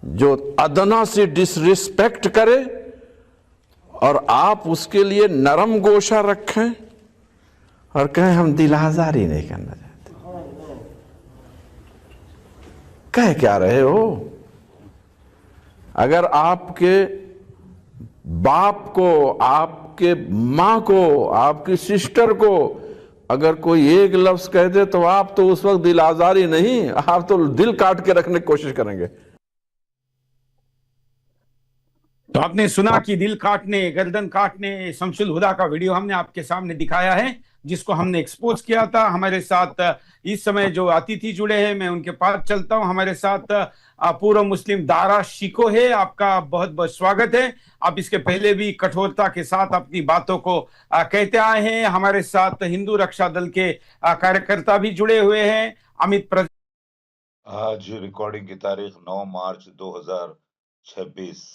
जो अदना से डिसरिस्पेक्ट करे और आप उसके लिए नरम गोशा रखें और कहें हम दिल आजारी नहीं करना चाहते, कह क्या रहे हो? अगर आपके बाप को, आपके मां को, आपकी सिस्टर को अगर कोई एक लफ्ज कह दे तो आप तो उस वक्त दिल आजारी नहीं, आप तो दिल काट के रखने की कोशिश करेंगे। तो आपने सुना कि दिल काटने, गर्दन काटने, शमसुल हुदा का वीडियो हमने आपके सामने दिखाया है, जिसको हमने एक्सपोज किया था। हमारे साथ इस समय जो अतिथि जुड़े हैं, मैं उनके पास चलता हूं। हमारे साथ पूर्व मुस्लिम दारा शिको है, आपका बहुत बहुत स्वागत है। आप इसके पहले भी कठोरता के साथ अपनी बातों को कहते आए हैं। हमारे साथ हिंदू रक्षा दल के कार्यकर्ता भी जुड़े हुए हैं, अमित आज रिकॉर्डिंग की तारीख 9 मार्च 2026।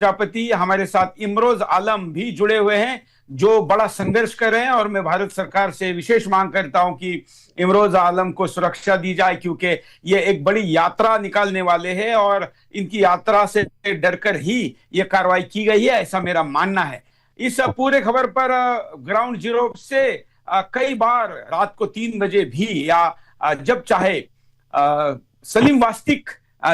प्रजापति। हमारे साथ इमरोज आलम भी जुड़े हुए हैं, जो बड़ा संघर्ष कर रहे हैं, और मैं भारत सरकार से विशेष मांग करता हूं कि इमरोज आलम को सुरक्षा दी जाए, क्योंकि ये एक बड़ी यात्रा निकालने वाले हैं और इनकी यात्रा से डरकर ही ये कार्रवाई की गई है, ऐसा मेरा मानना है। इस पूरे खबर पर ग्राउंड जीरो से कई बार रात को 3 बजे भी या जब चाहे सलीम वास्तिक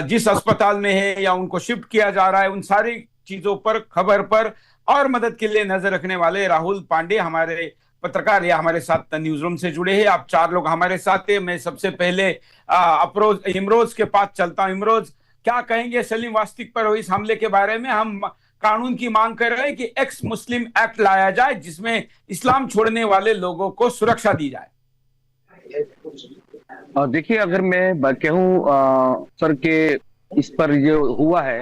जिस अस्पताल में है या उनको शिफ्ट किया जा रहा है, उन सारी चीजों पर, खबर पर और मदद के लिए नजर रखने वाले राहुल पांडे हमारे पत्रकार या हमारे साथ न्यूज रूम से जुड़े हैं। आप 4 लोग हमारे साथ हैं। मैं सबसे पहले इमरोज के पास चलता हूं। इमरोज, क्या कहेंगे सलीम वास्तिक पर हुई इस हमले के बारे में? हम कानून की मांग कर रहे हैं कि एक्स मुस्लिम एक्ट लाया जाए, जिसमें इस्लाम छोड़ने वाले लोगों को सुरक्षा दी जाए। देखिए, अगर मैं कहूँ सर के इस पर जो हुआ है,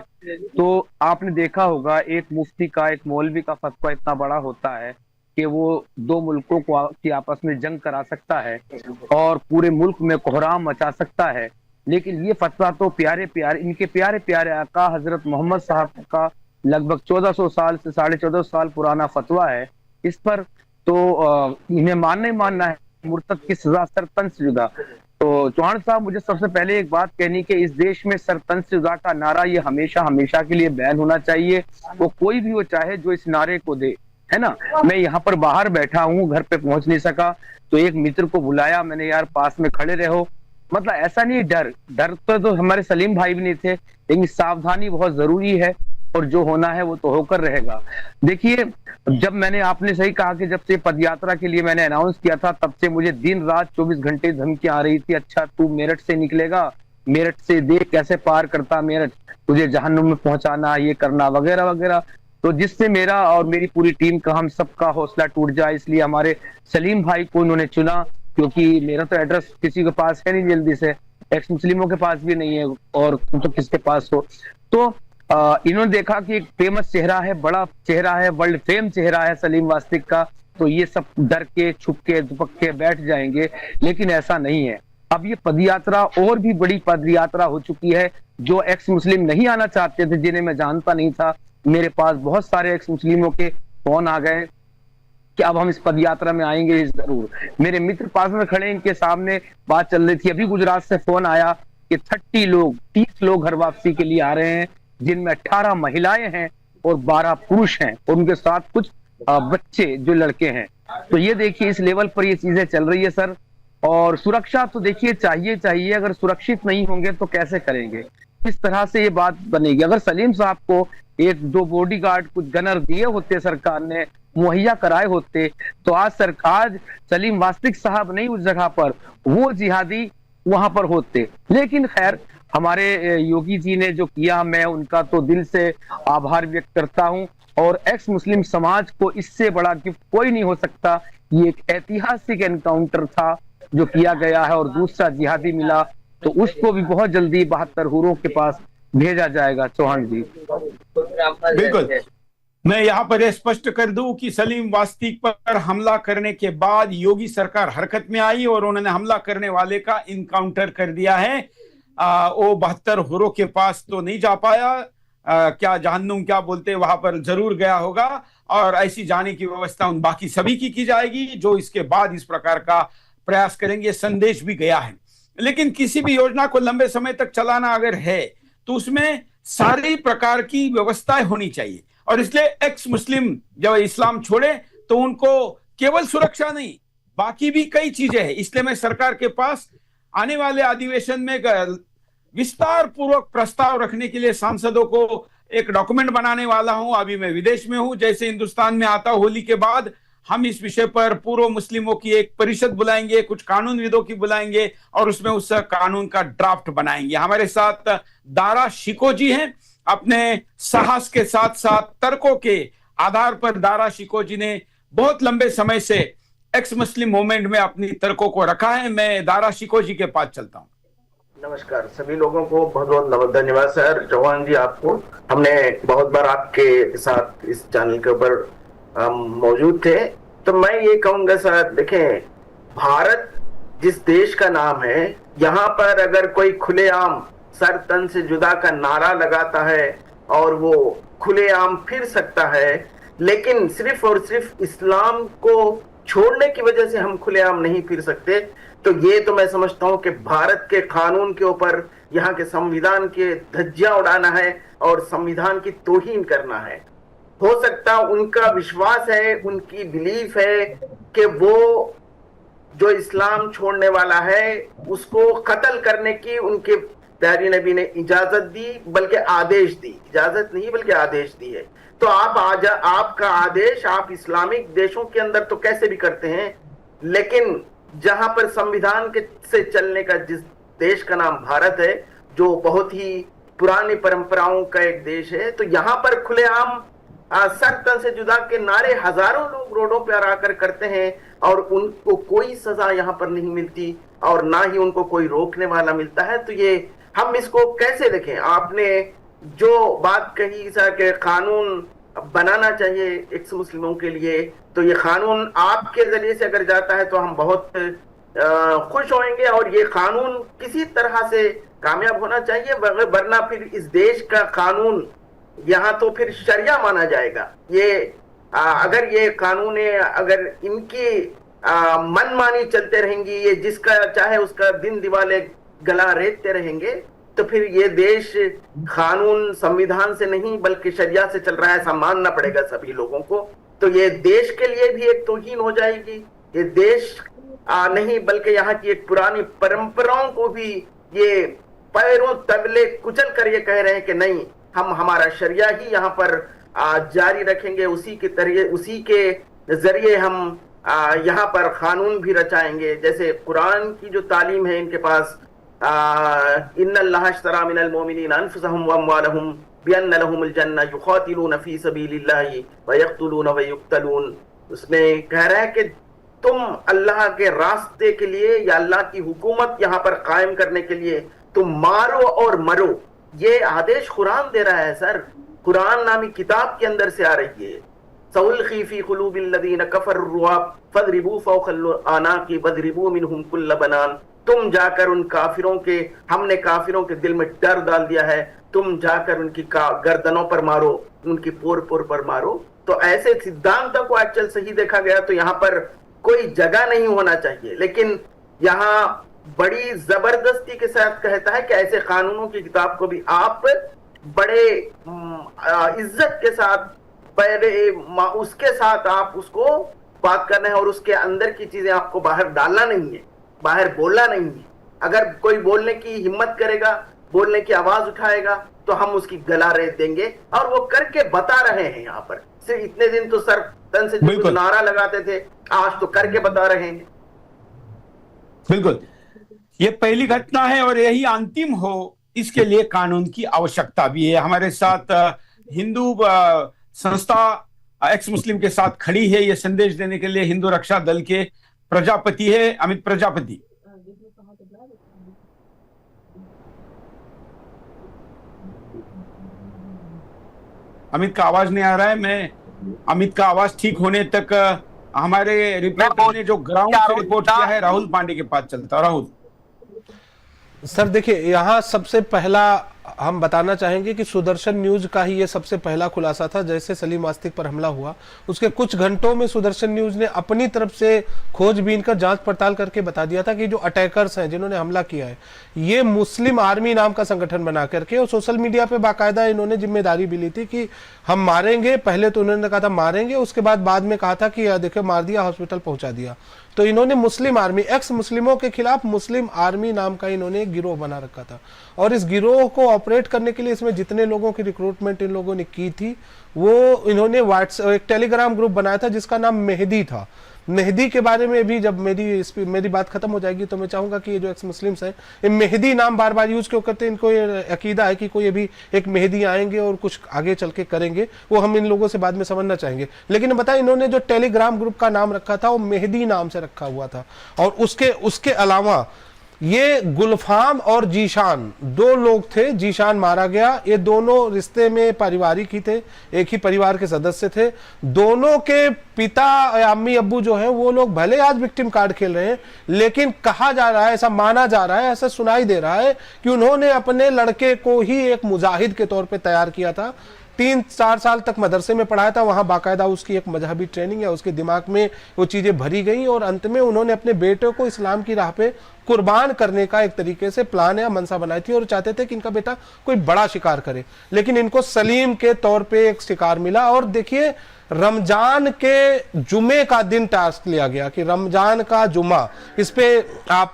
तो आपने देखा होगा एक मुफ्ती का, एक मौलवी का फतवा इतना बड़ा होता है कि वो 2 मुल्कों को की आपस में जंग करा सकता है और पूरे मुल्क में कोहराम मचा सकता है। लेकिन ये फतवा तो इनके प्यारे प्यारे आका हजरत मोहम्मद साहब का लगभग 1400 साल से 1450 साल पुराना फतवा है। इस पर तो इन्हें मानना है मुर्तद की सजा सरतन से जुदा। तो चौहान साहब, मुझे सबसे पहले एक बात कहनी कि इस देश में सरतन से जुदा का नारा ये हमेशा हमेशा के लिए बैन होना चाहिए। वो कोई भी वो चाहे जो इस नारे को दे, है ना। मैं यहाँ पर बाहर बैठा हूँ, घर पे पहुंच नहीं सका, तो एक मित्र को बुलाया मैंने, यार पास में खड़े रहो। मतलब ऐसा नहीं, डर तो हमारे सलीम भाई भी नहीं थे, लेकिन सावधानी बहुत जरूरी है और जो होना है वो तो होकर रहेगा। देखिए, जब मैंने, आपने सही कहा कि जब से पदयात्रा के लिए मैंने अनाउंस किया था, तब से मुझे दिन रात 24 घंटे धमकियां आ रही थी। अच्छा, तू मेरठ से निकलेगा, मेरठ से देख कैसे पार करता मेरठ, तुझे जहन्नुम में पहुंचाना, ये करना वगैरह वगैरह। तो जिससे मेरा और मेरी पूरी टीम का, हम सबका हौसला टूट जाए, इसलिए हमारे सलीम भाई को उन्होंने चुना, क्योंकि मेरा तो एड्रेस किसी के पास है नहीं जल्दी से, एक्स मुस्लिमों के पास भी नहीं है, और तो किसके पास हो। तो इन्होंने देखा कि एक फेमस चेहरा है, बड़ा चेहरा है, वर्ल्ड फेम चेहरा है सलीम वास्तिक का, तो ये सब डर के, छुप के, दुपक के बैठ जाएंगे। लेकिन ऐसा नहीं है। अब ये पदयात्रा और भी बड़ी पदयात्रा हो चुकी है। जो एक्स मुस्लिम नहीं आना चाहते थे, जिन्हें मैं जानता नहीं था, मेरे पास बहुत सारे एक्स मुस्लिमों के फोन आ गए कि अब हम इस पदयात्रा में आएंगे जरूर। मेरे मित्र पास में खड़े, इनके सामने बात चल रही थी। अभी गुजरात से फोन आया कि 30 लोग घर वापसी के लिए आ रहे हैं, जिनमें 18 महिलाएं हैं और 12 पुरुष हैं, और उनके साथ कुछ बच्चे जो लड़के हैं। तो ये देखिए, इस लेवल पर ये चीजें चल रही है सर। और सुरक्षा तो देखिए चाहिए, अगर सुरक्षित नहीं होंगे तो कैसे करेंगे, किस तरह से ये बात बनेगी। अगर सलीम साहब को 1-2 बॉडीगार्ड, कुछ गनर दिए होते, सरकार ने मुहैया कराए होते, तो आज सलीम वास्तिक साहब नहीं उस जगह पर, वो जिहादी वहां पर होते। लेकिन खैर, हमारे योगी जी ने जो किया, मैं उनका तो दिल से आभार व्यक्त करता हूं। और एक्स मुस्लिम समाज को इससे बड़ा गिफ्ट कोई नहीं हो सकता। ये एक ऐतिहासिक एनकाउंटर था जो किया गया है, और दूसरा जिहादी मिला, तो उसको भी बहुत जल्दी 72 हुरों के पास भेजा जाएगा। चौहान जी, बिल्कुल। मैं यहाँ पर स्पष्ट कर दूं कि सलीम वास्तिक पर हमला करने के बाद योगी सरकार हरकत में आई और उन्होंने हमला करने वाले का इनकाउंटर कर दिया है। वो 72 हुरों के पास तो नहीं जा पाया, क्या जहन्नुम क्या बोलते, वहां पर जरूर गया होगा, और ऐसी जाने की व्यवस्था उन बाकी सभी की जाएगी जो इसके बाद इस प्रकार का प्रयास करेंगे। संदेश भी गया है। लेकिन किसी भी योजना को लंबे समय तक चलाना अगर है, तो उसमें सारी प्रकार की व्यवस्थाएं होनी चाहिए। और इसलिए एक्स मुस्लिम जब इस्लाम छोड़े तो उनको केवल सुरक्षा नहीं, बाकी भी कई चीजें हैं। इसलिए मैं सरकार के पास आने वाले अधिवेशन में विस्तार पूर्वक प्रस्ताव रखने के लिए सांसदों को एक डॉक्यूमेंट बनाने वाला हूं। अभी मैं विदेश में हूं, जैसे हिंदुस्तान में आता होली के बाद हम इस विषय पर पूर्व मुस्लिमों की एक परिषद बुलाएंगे, कुछ कानूनविदों की बुलाएंगे और उसमें उस कानून का ड्राफ्ट बनाएंगे। हमारे साथ दारा शिको जी हैं। अपने साहस के साथ साथ तर्कों के आधार पर दारा शिको जी ने बहुत लंबे समय से एक्स मुस्लिम मूवमेंट में अपनी तर्कों को रखा है। मैं दारा शिको जी के पास चलता हूं। नमस्कार सभी लोगों को, बहुत बहुत धन्यवाद सर चौहान जी आपको। हमने बहुत बार आपके साथ इस चैनल के ऊपर मौजूद थे। तो मैं ये कहूंगा सर, देखें, भारत जिस देश का नाम है, यहाँ पर अगर कोई खुलेआम सर तन से जुदा का नारा लगाता है और वो खुलेआम फिर सकता है, लेकिन सिर्फ और सिर्फ इस्लाम को छोड़ने की वजह से हम खुलेआम नहीं फिर सकते। तो ये तो मैं समझता हूं कि भारत के कानून के ऊपर, यहाँ के संविधान के धज्जियां उड़ाना है और संविधान की तौहीन करना है। हो सकता उनका विश्वास है, उनकी बिलीफ है कि वो जो इस्लाम छोड़ने वाला है उसको कत्ल करने की उनके प्यारे नबी ने इजाजत दी, बल्कि आदेश दी, इजाजत नहीं बल्कि आदेश दी है। तो आपका आदेश आप इस्लामिक देशों के अंदर तो कैसे भी करते हैं, लेकिन जहां पर संविधान के से चलने का जिस देश का नाम भारत है, जो बहुत ही पुरानी परंपराओं का एक देश है, तो यहाँ पर खुलेआम सर तन से जुदा के नारे हजारों लोग रोडों पर आकर करते हैं और उनको कोई सजा यहाँ पर नहीं मिलती और ना ही उनको कोई रोकने वाला मिलता है। तो ये हम इसको कैसे देखें? आपने जो बात कही सर के कानून बनाना चाहिए एक्स मुस्लिमों के लिए, तो ये कानून आपके जरिए से अगर जाता है तो हम बहुत खुश होंगे और ये कानून किसी तरह से कामयाब होना चाहिए, वरना फिर इस देश का कानून यहाँ तो फिर शरिया माना जाएगा। ये अगर ये कानून अगर इनकी मनमानी चलते रहेंगी, ये जिसका चाहे उसका दिन दिवाले गला रेतते रहेंगे, तो फिर ये देश कानून संविधान से नहीं बल्कि शरिया से चल रहा है, ऐसा मानना पड़ेगा सभी लोगों को। तो ये देश के लिए भी एक तौहीन हो जाएगी। ये देश नहीं बल्कि यहाँ की एक पुरानी परंपराओं को भी ये पैरों तगले कुचल कर ये कह रहे हैं कि नहीं, हम हमारा शरिया ही यहाँ पर जारी रखेंगे, उसी के जरिए हम यहाँ पर कानून भी रचाएंगे। जैसे कुरान की जो तालीम है इनके पास, इन्नल्लाह अश्तरा मिनल मोमिनीन अनफुसहुम व अम्वालहुम बिअन्न लहुमुल जन्नह युक़ातिलून फी सबीलिल्लाहि व यक़्तुलून व युक़्तलून, उसमें कह रहा है कि तुम अल्लाह के रास्ते के लिए या अल्लाह की हुकूमत यहाँ पर कायम करने के लिए तुम मारो और मरो। ये आदेश कुरान दे रहा है सर, कुरान नामी किताब के अंदर से आ रही है। सउल्क़ी फ़ी क़ुलूबिल लज़ीना कफ़रु रुअब फ़ज़रिबू फ़ौक़ल अनाक़ि वज़रिबू मिनहुम कुल्ल बनान, तुम जाकर उन काफिरों के, हमने काफिरों के दिल में डर डाल दिया है, तुम जाकर उनकी गर्दनों पर मारो, उनकी पोर पोर पर मारो। तो ऐसे सिद्धांतों को आजकल सही देखा गया तो यहाँ पर कोई जगह नहीं होना चाहिए, लेकिन यहाँ बड़ी जबरदस्ती के साथ कहता है कि ऐसे कानूनों की किताब को भी आप बड़े इज्जत के साथ, बड़े उसके साथ आप उसको बात करना है और उसके अंदर की चीजें आपको बाहर डालना नहीं है, बाहर बोलना नहीं है। अगर कोई बोलने की हिम्मत करेगा, बोलने की आवाज उठाएगा, तो हम उसकी गला रेत देंगे और वो करके बता रहे हैं। यहाँ पर सिर्फ इतने दिन तो सर तन से जो नारा लगाते थे, आज तो करके बता रहे हैं। बिल्कुल, ये पहली घटना है और यही अंतिम हो, इसके लिए कानून की आवश्यकता भी है। हमारे साथ हिंदू संस्था एक्स मुस्लिम के साथ खड़ी है ये संदेश देने के लिए हिंदू रक्षा दल के प्रजापति है अमित प्रजापति। अमित का आवाज नहीं आ रहा है। मैं अमित का आवाज ठीक होने तक हमारे रिपोर्टर ने जो ग्राउंड से रिपोर्ट किया है राहुल पांडे के पास चलता। राहुल सर देखिए, यहाँ सबसे पहला हम बताना चाहेंगे कि सुदर्शन न्यूज का ही ये सबसे पहला खुलासा था। जैसे सलीम वास्तिक पर हमला हुआ उसके कुछ घंटों में सुदर्शन न्यूज ने अपनी तरफ से खोजबीन कर जांच पड़ताल करके बता दिया था कि जो अटैकर्स हैं जिन्होंने हमला किया है ये मुस्लिम आर्मी नाम का संगठन बना करके, और सोशल मीडिया पे बाकायदा इन्होंने जिम्मेदारी भी ली थी कि हम मारेंगे। पहले तो उन्होंने कहा था मारेंगे, उसके बाद में कहा था कि देखो मार दिया, हॉस्पिटल पहुंचा दिया। तो इन्होंने मुस्लिम आर्मी, एक्स मुस्लिमों के खिलाफ मुस्लिम आर्मी नाम का इन्होंने एक गिरोह बना रखा था, और इस गिरोह को ऑपरेट करने के लिए इसमें जितने लोगों की रिक्रूटमेंट इन लोगों ने की थी वो इन्होंने एक टेलीग्राम ग्रुप बनाया था जिसका नाम मेहदी था। मेहदी के बारे में भी जब मेरी बात खत्म हो जाएगी तो मैं चाहूंगा कि ये जो एक्स मुस्लिम्स हैं ये मेहदी नाम बार बार यूज क्यों करते हैं, इनको ये अकीदा है कि कोई अभी एक मेहदी आएंगे और कुछ आगे चल के करेंगे, वो हम इन लोगों से बाद में समझना चाहेंगे। लेकिन बताया इन्होंने जो टेलीग्राम ग्रुप का नाम रखा था वो मेहदी नाम से रखा हुआ था, और उसके अलावा ये गुलफाम और जीशान दो लोग थे। जीशान मारा गया, ये दोनों रिश्ते में पारिवारिक ही थे, एक ही परिवार के सदस्य थे। दोनों के पिता अम्मी अब्बू जो हैं वो लोग भले आज विक्टिम कार्ड खेल रहे हैं, लेकिन कहा जा रहा है, ऐसा माना जा रहा है, ऐसा सुनाई दे रहा है कि उन्होंने अपने लड़के को ही एक मुजाहिद के तौर पे तैयार किया था। 3-4 साल तक मदरसे में पढ़ाया था, वहां बाकायदा उसकी एक मजहबी ट्रेनिंग है, उसके दिमाग में वो चीजें भरी गई, और अंत में उन्होंने अपने बेटे को इस्लाम की राह पे कुर्बान करने का एक तरीके से प्लान या मनसा बनाई थी, और चाहते थे कि इनका बेटा कोई बड़ा शिकार करे। लेकिन इनको सलीम के तौर पे एक शिकार मिला। और देखिए रमजान के जुमे का दिन टास्क लिया गया कि रमजान का जुमा, इस पे आप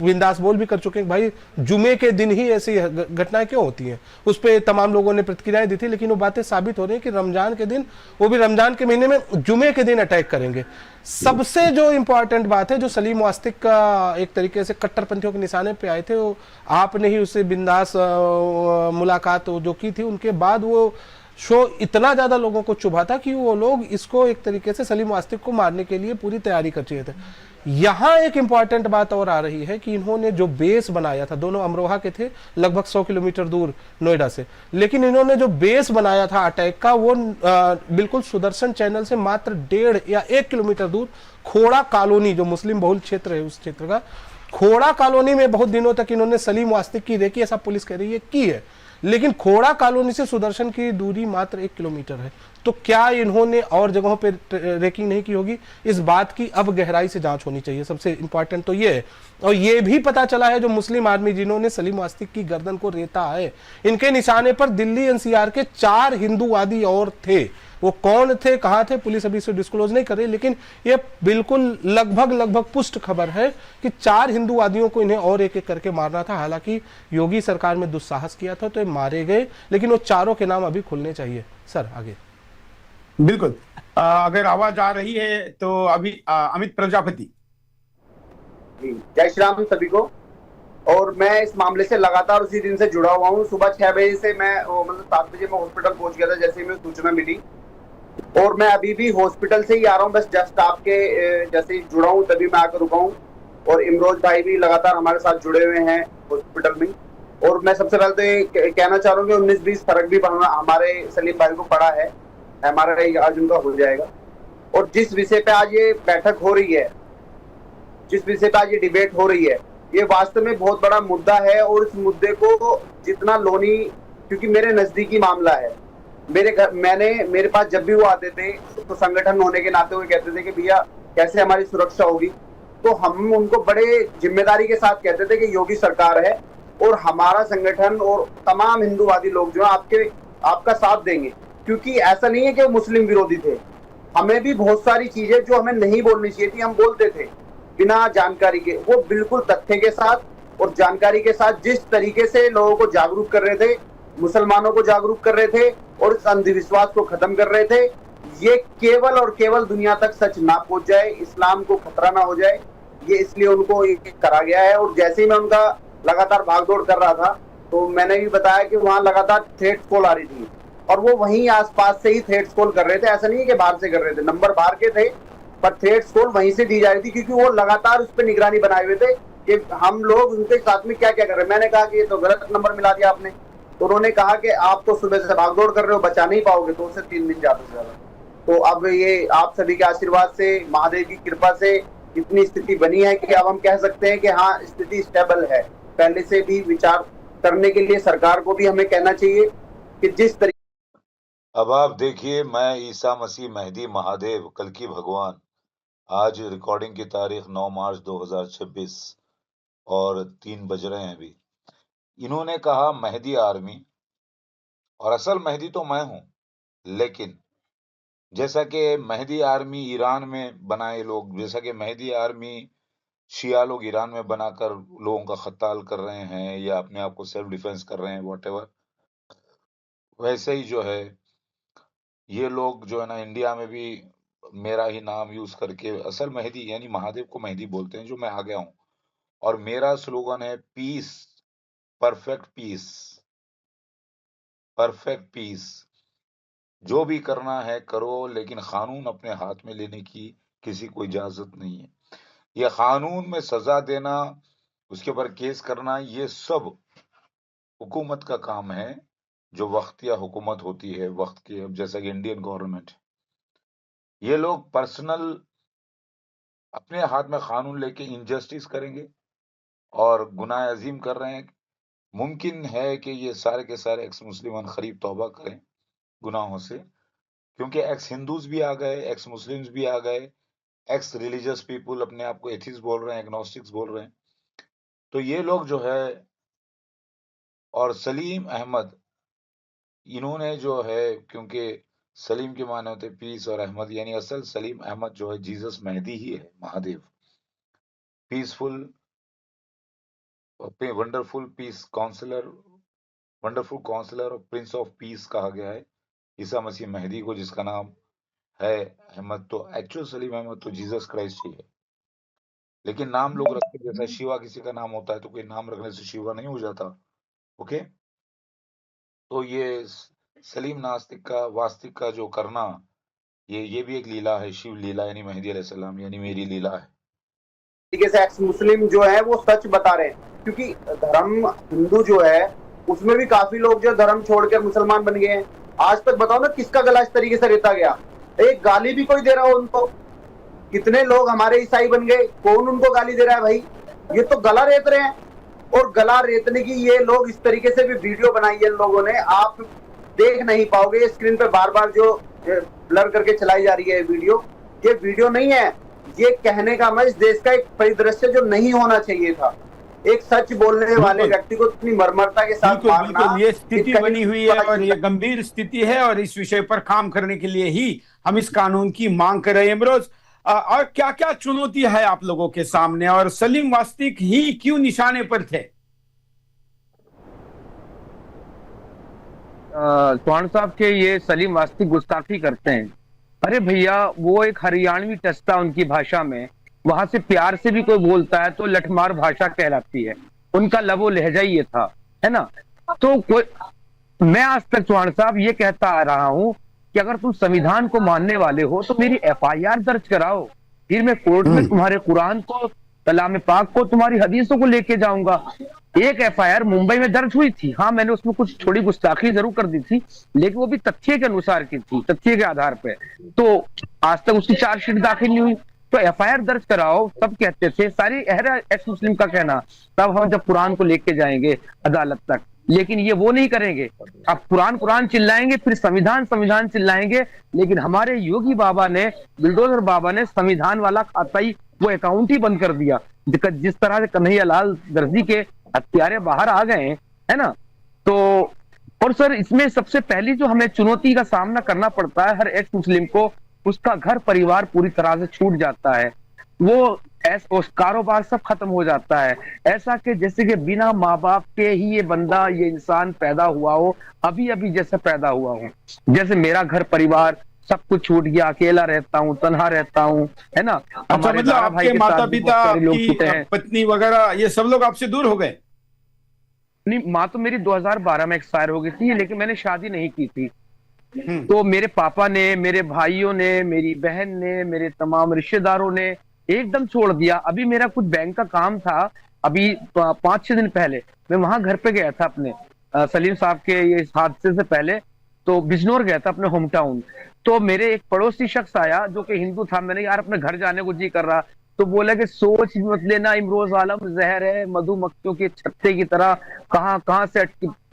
बिंदास बोल भी कर चुके हैं भाई जुमे के दिन ही ऐसी घटनाएं क्यों होती हैं, उस पे तमाम लोगों ने प्रतिक्रियाएं दी थी। लेकिन वो बातें साबित हो रही हैं कि रमजान के दिन, वो भी रमजान के महीने में जुमे के दिन अटैक करेंगे। सबसे जो इंपॉर्टेंट बात है, जो सलीम वास्तिक का एक तरीके से कट्टरपंथियों के निशाने पे आए थे, वो आपने ही उससे बिंदास मुलाकात जो की थी, उनके बाद वो शो इतना ज्यादा लोगों को चुभा था कि वो लोग इसको एक तरीके से सलीम वास्तिक को मारने के लिए पूरी तैयारी कर चुके थे। यहां एक इंपॉर्टेंट बात और आ रही है कि इन्होंने जो बेस बनाया था, दोनों अमरोहा के थे, लगभग 100 किलोमीटर दूर नोएडा से, लेकिन इन्होंने जो बेस बनाया था अटैक का वो बिल्कुल सुदर्शन चैनल से मात्र 1.5 या 1 किलोमीटर दूर खोड़ा कॉलोनी, जो मुस्लिम बहुल क्षेत्र है उस क्षेत्र का, खोड़ा कॉलोनी में बहुत दिनों तक इन्होंने सलीम वास्तिक की रेकी, ऐसा पुलिस कह रही है, की है। लेकिन खोड़ा कॉलोनी से सुदर्शन की दूरी मात्र 1 किलोमीटर है। तो क्या इन्होंने और जगहों पे रेकिंग नहीं की होगी? इस बात की अब गहराई से जांच होनी चाहिए। सबसे इंपॉर्टेंट तो ये है। और ये भी पता चला है जो मुस्लिम आर्मी जिन्होंने सलीम वास्तिक की गर्दन को रेता है, इनके निशाने पर दिल्ली एनसीआर के 4 हिंदूवादी और थे। वो कौन थे, कहां थे, पुलिस अभी से डिस्क्लोज नहीं कर रही, लेकिन ये बिल्कुल लगभग पुष्ट खबर है कि 4 हिंदूवादियों को इन्हें और एक करके मारना था। हालांकि योगी सरकार में दुस्साहस किया था तो ये मारे गए, लेकिन वो चारों के नाम अभी खुलने चाहिए। सर आगे। बिल्कुल, अगर आवाज आ रही है तो अभी अमित प्रजापति। जय श्री राम सभी को। और मैं इस मामले से लगातार उसी दिन से जुड़ा हुआ हूँ। सुबह 6 बजे से मैं मतलब 7 बजे मैं हॉस्पिटल पहुंच गया था जैसे ही मुझे सूचना मिली, और मैं अभी भी हॉस्पिटल से ही आ रहा हूँ। बस जस्ट आपके जैसे ही जुड़ा हूँ तभी मैं आकर रुका हूँ। और इमरोज भाई भी लगातार हमारे साथ जुड़े हुए हैं हॉस्पिटल में। और मैं सबसे पहले तो ये कहना चाह रहा हूँ कि 19-20 फर्क भी हमारे सलीम भाई को पड़ा है, हमारा आज उनका हो जाएगा। और जिस विषय पे आज ये बैठक हो रही है, जिस विषय पे आज ये डिबेट हो रही है, ये वास्तव में बहुत बड़ा मुद्दा है। और इस मुद्दे को जितना लोनी, क्योंकि मेरे नजदीकी मामला है, मेरे पास जब भी वो आते थे तो संगठन होने के नाते वो कहते थे कि भैया कैसे हमारी सुरक्षा होगी, तो हम उनको बड़े जिम्मेदारी के साथ कहते थे कि योगी सरकार है और हमारा संगठन और तमाम हिंदूवादी लोग जो है आपका साथ देंगे। क्योंकि ऐसा नहीं है कि वो मुस्लिम विरोधी थे, हमें भी बहुत सारी चीजें जो हमें नहीं बोलनी चाहिए थी हम बोलते थे बिना जानकारी के। वो बिल्कुल तथ्य के साथ और जानकारी के साथ जिस तरीके से लोगों को जागरूक कर रहे थे, मुसलमानों को जागरूक कर रहे थे और इस अंधविश्वास को खत्म कर रहे थे, ये केवल और केवल दुनिया तक सच ना पहुंच जाए, इस्लाम को खतरा ना हो जाए, ये इसलिए उनको करा गया है। और जैसे ही मैं उनका लगातार भागदौड़ कर रहा था तो मैंने भी बताया कि वहां लगातार थ्रेट कॉल आ रही थी और वो वहीं आसपास से ही थ्रेट कॉल कर रहे थे। ऐसा नहीं है कि बाहर से कर रहे थे, नंबर बाहर के थे पर थ्रेट्स कॉल वहीं से दी जा रही थी, क्योंकि वो लगातार उस पर निगरानी बनाए हुए थे कि हम लोग उनके साथ में क्या क्या कर रहे हैं। मैंने कहा कि ये तो गलत नंबर मिला दिया आपने, तो उन्होंने कहा कि आप तो सुबह से भागदौड़ कर रहे हो, बचा नहीं पाओगे, 2 से 3 दिन ज्यादा से ज्यादा। तो अब ये आप सभी के आशीर्वाद से, महादेव की कृपा से इतनी स्थिति बनी है कि अब हम कह सकते हैं कि हाँ स्थिति स्टेबल है। पहले से भी विचार करने के लिए सरकार को भी हमें कहना चाहिए कि जिस तरीके अब आप देखिए, मैं ईसा मसीह मेहदी महादेव कल्कि भगवान, आज रिकॉर्डिंग की तारीख 9 मार्च 2026 और 3 बज रहे हैं अभी। इन्होंने कहा मेहदी आर्मी, और असल मेहदी तो मैं हूं, लेकिन जैसा कि मेहदी आर्मी ईरान में बनाए लोग, जैसा कि मेहदी आर्मी शिया लोग ईरान में बनाकर लोगों का कत्ल कर रहे हैं या अपने आप को सेल्फ डिफेंस कर रहे हैं, व्हाटएवर, वैसे ही जो है ये लोग जो है ना इंडिया में भी मेरा ही नाम यूज करके असल मेहदी यानी महादेव को मेहदी बोलते हैं, जो मैं आ गया हूं। और मेरा स्लोगन है peace, perfect peace, perfect peace. जो भी करना है करो, लेकिन कानून अपने हाथ में लेने की किसी को इजाजत नहीं है। ये कानून में सजा देना, उसके ऊपर केस करना, ये सब हुकूमत का काम है, जो वक्तिया हुकूमत होती है वक्त की। अब जैसा कि इंडियन गवर्नमेंट, ये लोग पर्सनल अपने हाथ में कानून लेके इनजस्टिस करेंगे और गुनाह अजीम कर रहे हैं। मुमकिन है कि ये सारे के सारे एक्स मुस्लिमान करीब तौबा करें गुनाहों से, क्योंकि एक्स हिंदूज भी आ गए, एक्स मुस्लिम्स भी आ गए, एक्स रिलीजियस पीपुल अपने आप को एथिस्ट बोल रहे हैं, एग्नोस्टिक्स बोल रहे हैं। तो ये लोग जो है, और सलीम अहमद, इन्होंने जो है, क्योंकि सलीम के माने होते पीस और अहमद, यानी असल सलीम अहमद जो है जीसस मेहदी ही है, Mahadev, peaceful, wonderful peace counsellor, wonderful counsellor और प्रिंस ऑफ पीस कहा गया है ईसा मसीह मेहदी को, जिसका नाम है अहमद। तो एक्चुअल सलीम अहमद तो जीसस क्राइस्ट ही है, लेकिन नाम लोग रखते, जैसा शिवा किसी का नाम होता है तो कोई नाम रखने से शिवा नहीं हो जाता। ओके, तो ये सलीम नास्तिक का वास्तिक का जो करना, ये भी एक लीला है, शिव लीला, यानी मेहदी अलैहिस्सलाम यानी मेरी लीला है। से एक्स मुस्लिम जो है वो सच बता रहे हैं, क्योंकि धर्म हिंदू जो है उसमें भी काफी लोग जो धर्म छोड़कर मुसलमान बन गए हैं। आज तक बताओ ना किसका गला इस तरीके से रेता गया, एक गाली भी कोई दे रहा हो उनको? कितने लोग हमारे ईसाई बन गए, कौन उनको गाली दे रहा है भाई? ये तो गला रेत रहे हैं। और गला रेतने की ये लोग इस तरीके से भी वीडियो बनाई है लोगों ने, आप देख नहीं पाओगे, स्क्रीन पे बार बार जो ब्लर करके चलाई जा रही है वीडियो, ये वीडियो नहीं है, ये कहने का मैं इस देश का एक परिदृश्य जो नहीं होना चाहिए था। एक सच बोलने वाले व्यक्ति को इतनी मर्मरता के साथ मारना, बिल्कुल ये स्थिति बनी हुई है और ये गंभीर स्थिति है, और इस विषय पर काम करने के लिए ही हम इस कानून की मांग कर रहे हैं। इमरोज, और क्या क्या चुनौती है आप लोगों के सामने, और सलीम वास्तिक ही क्यों निशाने पर थे? चौहान साहब के ये सलीम वास्तिक गुस्ताखी करते हैं। अरे भैया, वो एक हरियाणवी टस्ता उनकी भाषा में, वहां से प्यार से भी कोई बोलता है तो लठमार भाषा कहलाती है, उनका लबो लहजा ही ये था, है ना? तो कोई, मैं आज तक चौहान साहब ये कहता आ रहा हूं कि अगर तुम संविधान को मानने वाले हो तो मेरी FIR दर्ज कराओ, फिर मैं कोर्ट में तुम्हारे कुरान को, कलाम पाक को, तुम्हारी हदीसों को लेके जाऊंगा। एक FIR मुंबई में दर्ज हुई थी, हाँ मैंने उसमें कुछ थोड़ी गुस्ताखी जरूर कर दी थी, लेकिन वो भी तथ्य के अनुसार की थी, तथ्य के आधार पे। तो आज तक उसकी चार्जशीट दाखिल नहीं हुई, तो FIR दर्ज कराओ। तब कहते थे, सारी एक्स मुस्लिम का कहना, तब हम जब कुरान को लेके जाएंगे अदालत तक, लेकिन ये वो नहीं करेंगे। अब कुरान चिल्लाएंगे, फिर संविधान चिल्लाएंगे, लेकिन हमारे योगी बाबा ने, बुलडोजर बाबा ने संविधान वाला खाता ही, वो अकाउंट ही बंद कर दिया। जिस तरह से कन्हैया लाल दर्जी के हत्यारे बाहर आ गए, है ना? तो और सर, इसमें सबसे पहली जो हमें चुनौती का सामना करना पड़ता है हर एक्स मुस्लिम को, उसका घर परिवार पूरी तरह से छूट जाता है, वो कारोबार सब खत्म हो जाता है। ऐसा कि जैसे कि बिना माँ बाप के ही ये बंदा, ये इंसान पैदा हुआ हो, अभी अभी जैसे पैदा हुआ हो। जैसे मेरा घर परिवार सब कुछ छूट गया, अकेला रहता हूँ, तन्हा रहता हूँ, है ना? अच्छा, मतलब आपके माता पिता की पत्नी वगैरह ये सब लोग आपसे दूर हो गए? नहीं, माँ तो मेरी 2012 में एक्सपायर हो गई थी, लेकिन मैंने शादी नहीं की थी। तो मेरे पापा ने, मेरे भाइयों ने, मेरी बहन ने, मेरे तमाम रिश्तेदारों ने एकदम छोड़ दिया। अभी मेरा कुछ बैंक का काम था, अभी 5-6 दिन पहले मैं वहां घर पे गया था अपने, सलीम साहब के ये हादसे से पहले, तो बिजनौर गया था अपने होम टाउन। तो मेरे एक पड़ोसी शख्स आया जो कि हिंदू था, मैंने यार अपने घर जाने को जी कर रहा, तो बोला कि सोच भी मत लेना, इमरोज आलम जहर है, मधुमक्खियों के छत्ते की तरह कहां कहां से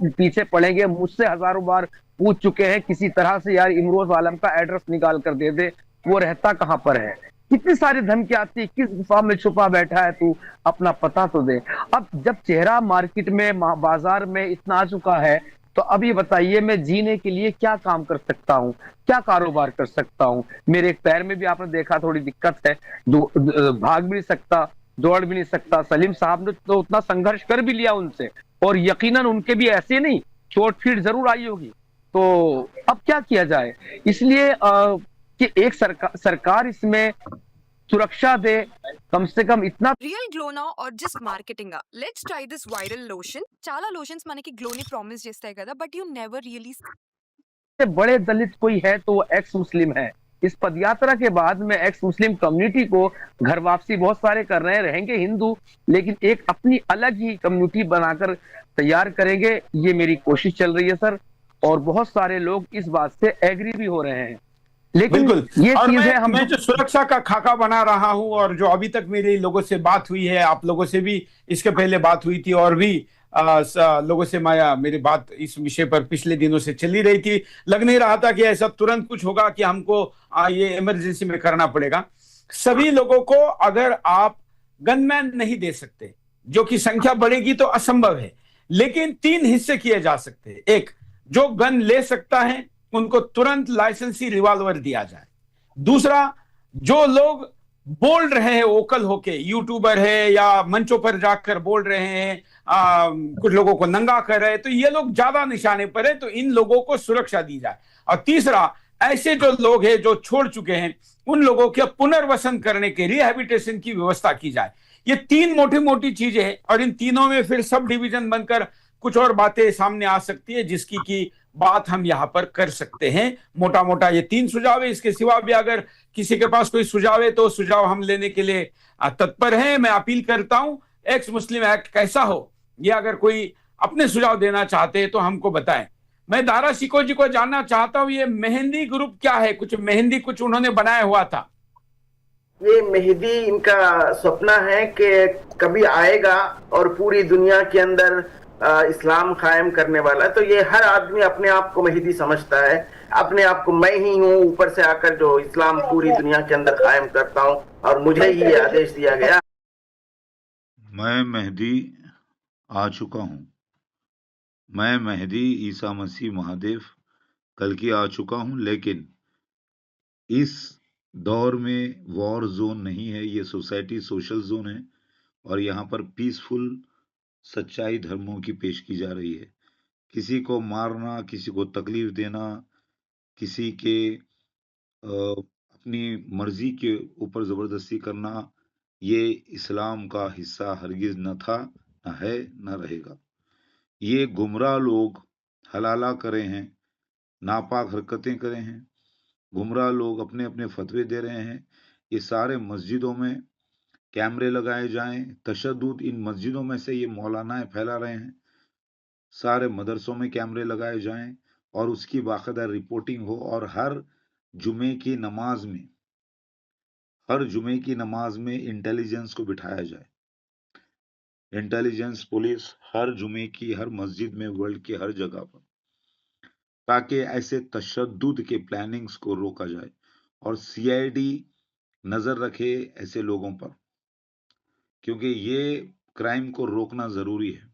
पीछे पड़ेंगे। मुझसे हजारों बार पूछ चुके हैं किसी तरह से यार इमरोज आलम का एड्रेस निकाल कर दे दे, वो रहता कहां पर है। कितनी सारी धमकी आती है, किस गुफा में छुपा बैठा है तू, अपना पता तो दे। अब जब चेहरा मार्केट में बाजार में इतना आ चुका है, तो अब ये बताइए मैं जीने के लिए क्या काम कर सकता हूँ, क्या कारोबार कर सकता हूँ। मेरे एक पैर में भी आपने देखा थोड़ी दिक्कत है, भाग भी नहीं सकता, दौड़ भी नहीं सकता। सलीम साहब ने तो उतना संघर्ष कर भी लिया उनसे, और यकीनन उनके भी ऐसे नहीं चोट फीट जरूर आई होगी। तो अब क्या किया जाए, इसलिए कि एक सरकार इसमें सुरक्षा दे, कम से कम इतना। రియల్ గ్లోనా or just marketing? Let's try this viral lotion. చాలా లోషన్స్ మనకి గ్లోని ప్రామిస్ చేస్తాయి కదా, బట్ యు నెవర్ రియల్లీ। बड़े दलित कोई है तो वो एक्स मुस्लिम है। इस पदयात्रा के बाद में एक्स मुस्लिम कम्युनिटी को घर वापसी बहुत सारे कर रहे हैं, रहेंगे हिंदू लेकिन एक अपनी अलग ही कम्युनिटी बनाकर तैयार करेंगे, ये मेरी कोशिश चल रही है सर। और बहुत सारे लोग इस बात से एग्री भी हो रहे हैं। लेकिन बिल्कुल, ये और चीज है, मैं जो सुरक्षा का खाका बना रहा हूं, और जो अभी तक मेरे लोगों से बात हुई है, आप लोगों से भी इसके पहले बात हुई थी, और भी लोगों से मेरी बात इस विषय पर पिछले दिनों से चली रही थी। लग नहीं रहा था कि ऐसा तुरंत कुछ होगा कि हमको ये इमरजेंसी में करना पड़ेगा। सभी लोगों को अगर आप गनमैन नहीं दे सकते, जो कि संख्या बढ़ेगी तो असंभव है, लेकिन 3 हिस्से किए जा सकते हैं। एक, जो गन ले सकता है उनको तुरंत लाइसेंसी रिवॉल्वर दिया जाए। दूसरा, जो लोग बोल रहे हैं वोकल होके, यूट्यूबर है या मंचों पर जाकर बोल रहे हैं, कुछ लोगों को नंगा कर रहे हैं, तो ये लोग ज्यादा निशाने पर है, तो इन लोगों को सुरक्षा दी जाए। और तीसरा, ऐसे जो लोग हैं जो छोड़ चुके हैं, उन लोगों के पुनर्वसन करने के रिहैबिलिटेशन की व्यवस्था की जाए। ये 3 मोटी मोटी चीजें हैं, और इन तीनों में फिर सब डिवीजन बनकर कुछ और बातें सामने आ सकती है, जिसकी की बात हम यहां पर कर सकते हैं। मोटा मोटा ये 3 सुझाव है। इसके सिवा भी अगर किसी के पास कोई सुझाव है तो सुझाव हम लेने के लिए तत्पर हैं। मैं अपील करता हूं, एक्स मुस्लिम एक्ट कैसा हो, ये अगर कोई अपने सुझाव देना चाहते हैं तो हमको बताएं। मैं दारा शिको जी को जानना चाहता हूं, ये मेहंदी ग्रुप क्या है? कुछ उन्होंने बनाया हुआ था। ये मेहदी इनका सपना है कि कभी आएगा और पूरी दुनिया के अंदर इस्लाम कायम करने वाला। तो ये हर आदमी अपने आप को मेहदी समझता है, अपने आप को मैं ही हूँ ऊपर से आकर जो इस्लाम पूरी दुनिया के अंदर कायम करता हूँ, और मुझे ही ये आदेश दिया गया। मैं मेहदी आ चुका हूँ। मैं मेहदी ईसा मसीह महादेव कल की आ चुका हूँ, लेकिन इस दौर में वॉर जोन नहीं है, ये सोसाइटी सोशल जोन है, और यहाँ पर पीसफुल सच्चाई धर्मों की पेश की जा रही है। किसी को मारना, किसी को तकलीफ देना, किसी के अपनी मर्जी के ऊपर जबरदस्ती करना, ये इस्लाम का हिस्सा हरगिज न था, न है, न रहेगा। ये गुमराह लोग हलाला करे हैं, नापाक हरकतें करे हैं, गुमराह लोग अपने अपने फतवे दे रहे हैं। ये सारे मस्जिदों में कैमरे लगाए जाएं, तशद्दुद इन मस्जिदों में से ये मौलानाएं फैला रहे हैं। सारे मदरसों में कैमरे लगाए जाएं और उसकी बाकायदा रिपोर्टिंग हो, और हर जुमे की नमाज में इंटेलिजेंस को बिठाया जाए। इंटेलिजेंस पुलिस हर जुमे की हर मस्जिद में, वर्ल्ड की हर जगह पर, ताकि ऐसे तशद्दुद के प्लानिंग्स को रोका जाए, और सीआईडी नजर रखे ऐसे लोगों पर, क्योंकि ये क्राइम को रोकना जरूरी है।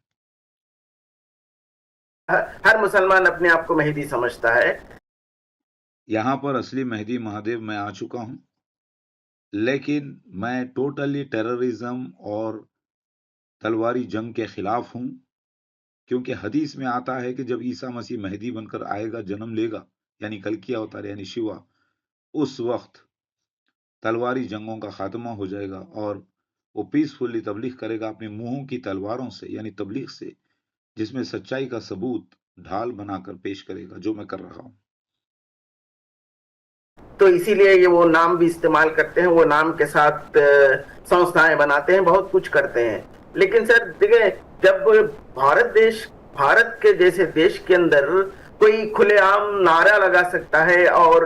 हर मुसलमान अपने आप को मेहदी समझता है। यहाँ पर असली मेहदी महादेव मैं आ चुका हूँ, लेकिन मैं टोटली टेररिज्म और तलवारी जंग के खिलाफ हूँ, क्योंकि हदीस में आता है कि जब ईसा मसीह मेहदी बनकर आएगा, जन्म लेगा, यानी कल की अवतार यानी शिवा, उस वक्त तलवारी जंगों का खात्मा हो जाएगा, और वो पीसफुली तबलीग करेगा अपने मुंहों की तलवारों से, यानी तबलीग से, जिसमें सच्चाई का सबूत ढाल बनाकर पेश करेगा, जो मैं कर रहा हूं। तो इसीलिए ये वो नाम भी इस्तेमाल करते हैं, वो नाम के साथ संस्थाएं बनाते हैं, बहुत कुछ करते हैं। लेकिन सर देखिए, जब भारत के जैसे देश के अंदर कोई खुलेआम नारा लगा सकता है और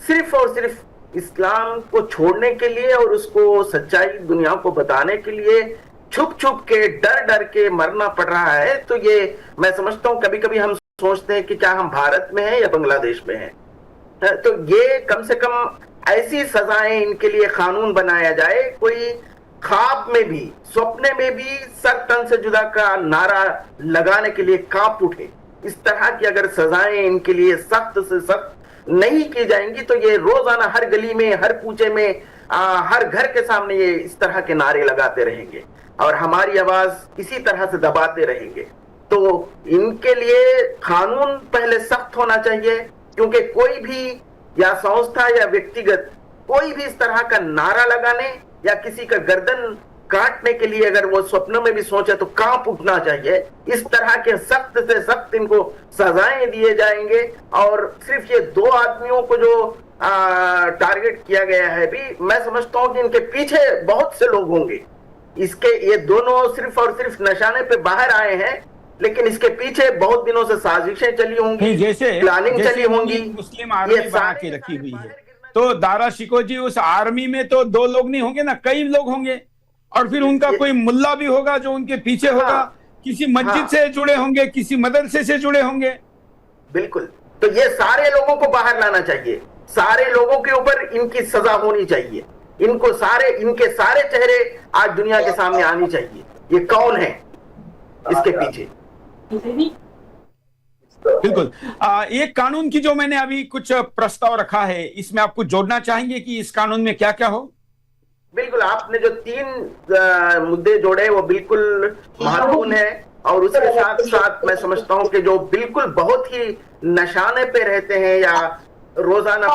सिर्फ इस्लाम को छोड़ने के लिए और उसको सच्चाई दुनिया को बताने के लिए छुप छुप के डर डर के मरना पड़ रहा है, तो ये मैं समझता हूँ कभी कभी हम सोचते हैं कि क्या हम भारत में हैं या बांग्लादेश में हैं। तो ये कम से कम ऐसी सजाएं इनके लिए कानून बनाया जाए, कोई ख्वाब में भी स्वप्ने में भी सर तन से जुदा का नारा लगाने के लिए कांप उठे। इस तरह की अगर सजाएं इनके लिए सख्त से सख्त नहीं की जाएंगी तो ये रोजाना हर गली में, हर कूचे में, हर घर के सामने ये इस तरह के नारे लगाते रहेंगे और हमारी आवाज इसी तरह से दबाते रहेंगे। तो इनके लिए कानून पहले सख्त होना चाहिए, क्योंकि कोई भी या संस्था या व्यक्तिगत कोई भी इस तरह का नारा लगाने या किसी का गर्दन काटने के लिए अगर वो स्वप्न में भी सोचे तो कांप उठना चाहिए। इस तरह के सख्त से सख्त इनको सजाएं दिए जाएंगे। और सिर्फ ये 2 आदमियों को जो टारगेट किया गया है भी, मैं समझता हूं कि इनके पीछे बहुत से लोग होंगे। इसके ये दोनों सिर्फ और सिर्फ नशाने पे बाहर आए हैं, लेकिन इसके पीछे बहुत दिनों से साजिशें चली होंगी, जैसे प्लानिंग चली होंगी। मुस्लिम आर्मी बना के रखी हुई है, तो दारा शिकोह जी उस आर्मी में तो 2 लोग नहीं होंगे ना, कई लोग होंगे, और फिर उनका कोई मुल्ला भी होगा जो उनके पीछे होगा, किसी मस्जिद से जुड़े होंगे, किसी मदरसे से जुड़े होंगे। बिल्कुल, तो ये सारे लोगों को बाहर लाना चाहिए, सारे लोगों के ऊपर इनकी सजा होनी चाहिए, इनके सारे चेहरे आज दुनिया के सामने आनी चाहिए। ये कौन है इसके पीछे। बिल्कुल। एक कानून की जो मैंने अभी कुछ प्रस्ताव रखा है, इसमें आप कुछ जोड़ना चाहेंगे कि इस कानून में क्या क्या हो? बिल्कुल, आपने जो 3 मुद्दे जोड़े वो बिल्कुल महत्वपूर्ण है, और उसके साथ साथ मैं समझता हूं कि जो बिल्कुल बहुत ही नशाने पे रहते हैं या रोजाना